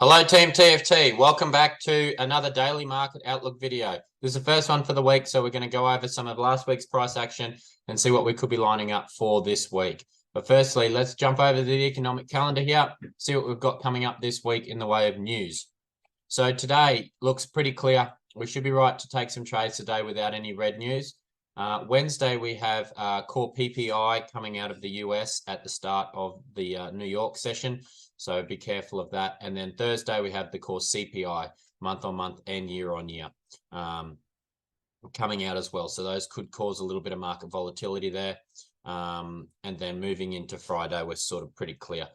Hello, Team TFT. Welcome back to another daily market outlook video. This is the first one for the week, so we're going to go over some of last week's price action and see what we could be lining up for this week. But firstly, let's jump over to the economic calendar here, see what we've got coming up this week in the way of news. So today looks pretty clear. We should be right to take some trades today without any red news. Wednesday, we have core PPI coming out of the US at the start of the New York session. So be careful of that. And then Thursday, we have the core CPI month on month and year on year coming out as well. So those could cause a little bit of market volatility there. And then moving into Friday, we're sort of pretty clear.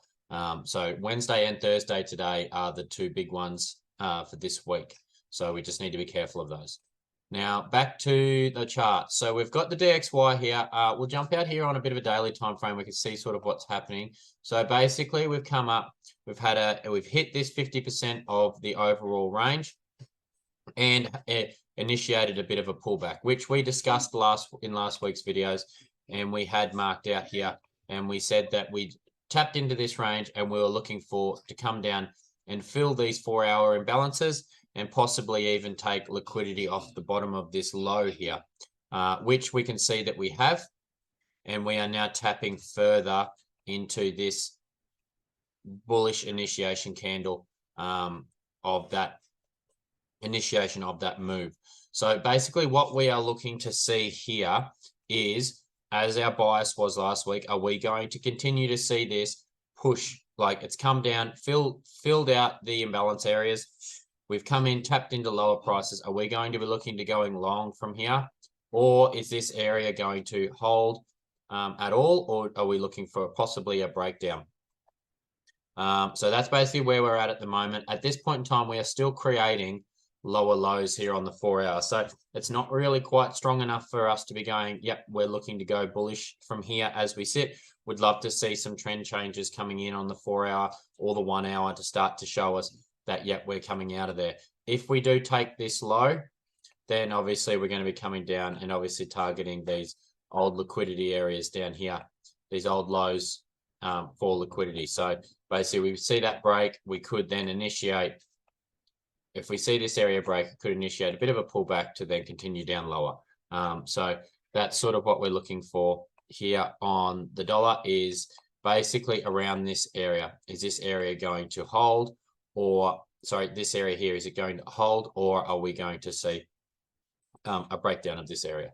So Wednesday and Thursday today are the two big ones for this week. So we just need to be careful of those. Now back to the chart. So we've got the DXY here. We'll jump out here on a bit of a daily time frame. We can see sort of what's happening. So basically we've come up, we've hit this 50% of the overall range and initiated a bit of a pullback, which we discussed in last week's videos, and we had marked out here, and we said that we tapped into this range and we were looking for to come down and fill these 4-hour imbalances and possibly even take liquidity off the bottom of this low here, which we can see that we have. And we are now tapping further into this bullish initiation candle of that initiation of that move. So basically what we are looking to see here is, as our bias was last week, are we going to continue to see this push? Like it's come down, filled out the imbalance areas. We've come in, tapped into lower prices. Are we going to be looking to going long from here? Or is this area going to hold at all? Or are we looking for possibly a breakdown? So that's basically where we're at the moment. At this point in time, we are still creating lower lows here on the 4-hour. So it's not really quite strong enough for us to be going, yep, we're looking to go bullish from here as we sit. Would love to see some trend changes coming in on the 4-hour or the 1-hour to start to show us that, yep, we're coming out of there. If we do take this low, then obviously we're going to be coming down and obviously targeting these old liquidity areas down here, these old lows for liquidity. So basically we see that break, we could then initiate, if we see this area break, it could initiate a bit of a pullback to then continue down lower. So that's sort of what we're looking for here on the dollar, is basically around this area. Is this area going to hold? Or, sorry, this area here, is it going to hold, or are we going to see a breakdown of this area?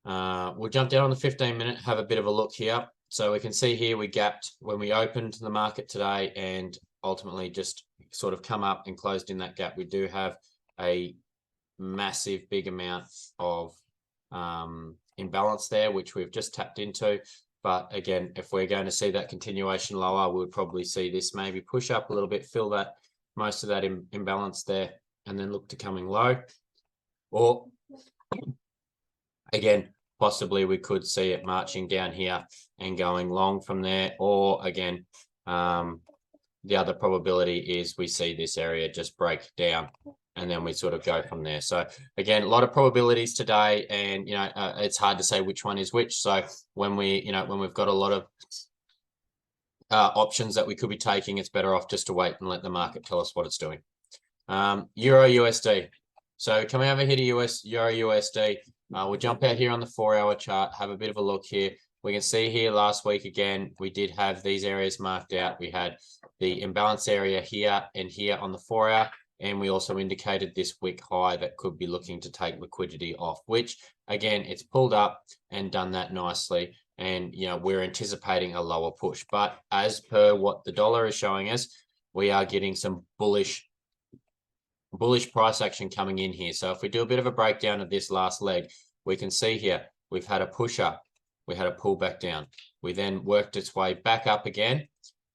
We'll jump down on the 15-minute, have a bit of a look here. So we can see here we gapped when we opened the market today and ultimately just sort of come up and closed in that gap. We do have a massive big amount of imbalance there, which we've just tapped into. But again, if we're going to see that continuation lower, we would probably see this maybe push up a little bit, fill that most of that imbalance there, and then look to coming low. Or again, possibly we could see it marching down here and going long from there. Or again, the other probability is we see this area just break down and then we sort of go from there. So again, a lot of probabilities today, and it's hard to say which one is which. So when we've got a lot of options that we could be taking, it's better off just to wait and let the market tell us what it's doing. Euro USD. So coming over here to Euro USD, we'll jump out here on the 4-hour chart, have a bit of a look here. We can see here last week, again, we did have these areas marked out. We had the imbalance area here and here on the 4-hour. And we also indicated this wick high that could be looking to take liquidity off, which again, it's pulled up and done that nicely. And, we're anticipating a lower push, but as per what the dollar is showing us, we are getting some bullish price action coming in here. So if we do a bit of a breakdown of this last leg, we can see here, we've had a push up, we had a pull back down. We then worked its way back up again.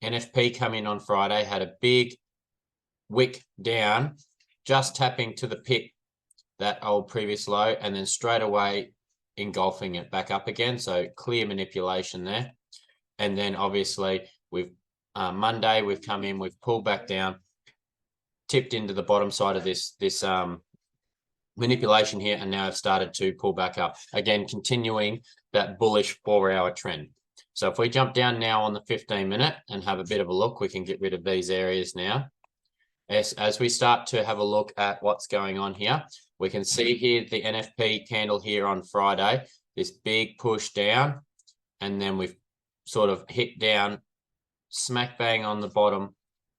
NFP come in on Friday, had a big wick down, just tapping to the pit, that old previous low, and then straight away engulfing it back up again. So clear manipulation there. And then obviously we've Monday we've come in, we've pulled back down, tipped into the bottom side of this manipulation here, and now I've started to pull back up again, continuing that bullish 4-hour trend. So if we jump down now on the 15-minute and have a bit of a look, we can get rid of these areas now. as we start to have a look at what's going on here, we can see here the NFP candle here on Friday, this big push down, and then we've sort of hit down smack bang on the bottom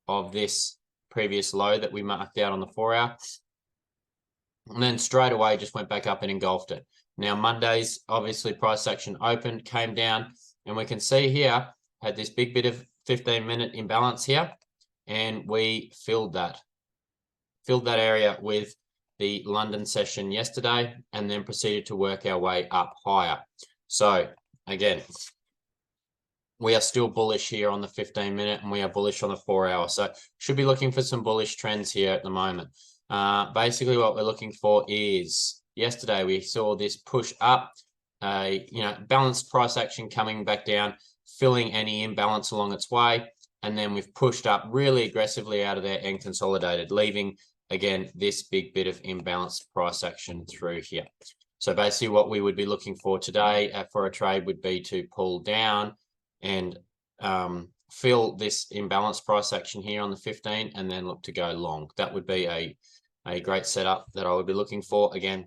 of this previous low that we marked out on the 4-hour. And then straight away just went back up and engulfed it. Now Monday's obviously price action opened, came down, and we can see here had this big bit of 15-minute imbalance here, and we filled that area with the London session yesterday, and then proceeded to work our way up higher. So again, we are still bullish here on the 15-minute, and we are bullish on the 4-hour. So should be looking for some bullish trends here at the moment. Basically what we're looking for is, yesterday we saw this push up, balanced price action coming back down, filling any imbalance along its way, and then we've pushed up really aggressively out of there and consolidated, leaving again this big bit of imbalanced price action through here. So basically what we would be looking for today for a trade would be to pull down and fill this imbalanced price action here on the 15, and then look to go long. That would be a great setup that I would be looking for. Again,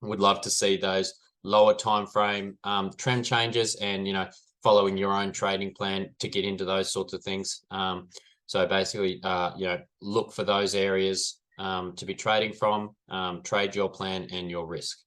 would love to see those lower time frame trend changes, and following your own trading plan to get into those sorts of things. So basically, look for those areas to be trading from, trade your plan and your risk.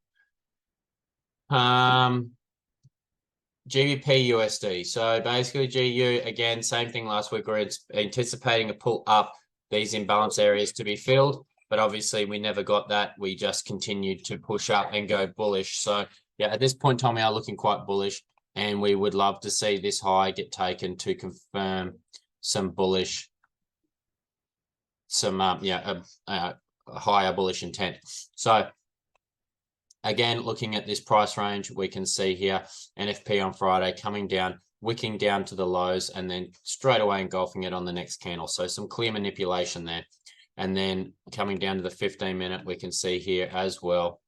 GBP USD. So basically GU, again, same thing last week. We're anticipating a pull up, these imbalance areas to be filled, but obviously we never got that. We just continued to push up and go bullish. So yeah, at this point in time, we are looking quite bullish, and we would love to see this high get taken to confirm some bullish, a higher bullish intent. So again, looking at this price range, we can see here NFP on Friday coming down, wicking down to the lows, and then straight away engulfing it on the next candle. So some clear manipulation there. And then coming down to the 15-minute, we can see here as well,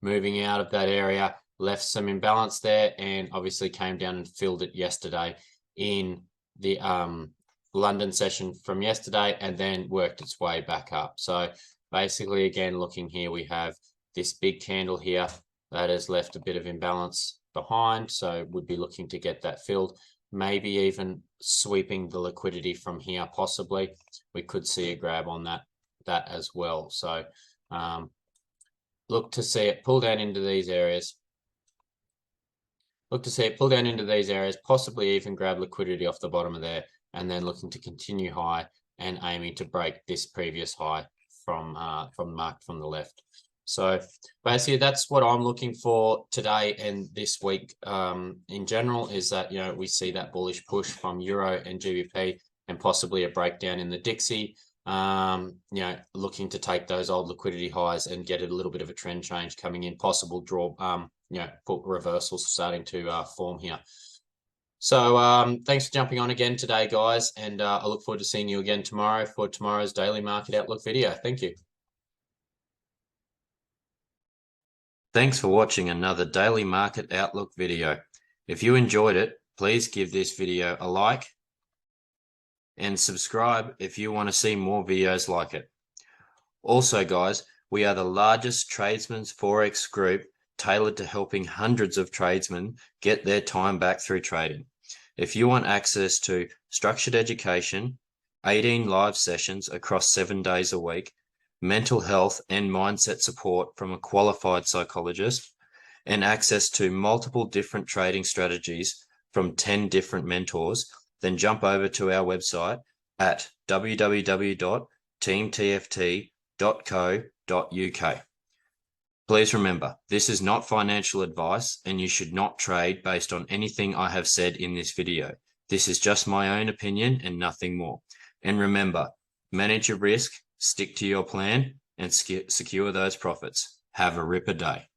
moving out of that area, left some imbalance there, and obviously came down and filled it yesterday in the London session from yesterday, and then worked its way back up. So basically, again, looking here, we have this big candle here that has left a bit of imbalance behind, so would be looking to get that filled, maybe even sweeping the liquidity from here. Possibly we could see a grab on that as well. So look to see it pull down into these areas, possibly even grab liquidity off the bottom of there, and then looking to continue high and aiming to break this previous high from marked from the left. So basically that's what I'm looking for today and this week in general, is that, we see that bullish push from Euro and GBP, and possibly a breakdown in the Dixie, looking to take those old liquidity highs and get a little bit of a trend change coming in, possible draw, put reversals starting to form here. So thanks for jumping on again today, guys, and I look forward to seeing you again tomorrow for tomorrow's daily market outlook video. Thank you. Thanks for watching another daily market outlook video. If you enjoyed it, please give this video a like and subscribe if you want to see more videos like it. Also, guys, we are the largest Tradesmen Forex group tailored to helping hundreds of tradesmen get their time back through trading. If you want access to structured education, 18 live sessions across 7 days a week, mental health and mindset support from a qualified psychologist, and access to multiple different trading strategies from 10 different mentors, then jump over to our website at www.teamtft.co.uk. Please remember, this is not financial advice, and you should not trade based on anything I have said in this video. This is just my own opinion and nothing more. And remember, manage your risk, stick to your plan, and secure those profits. Have a ripper day.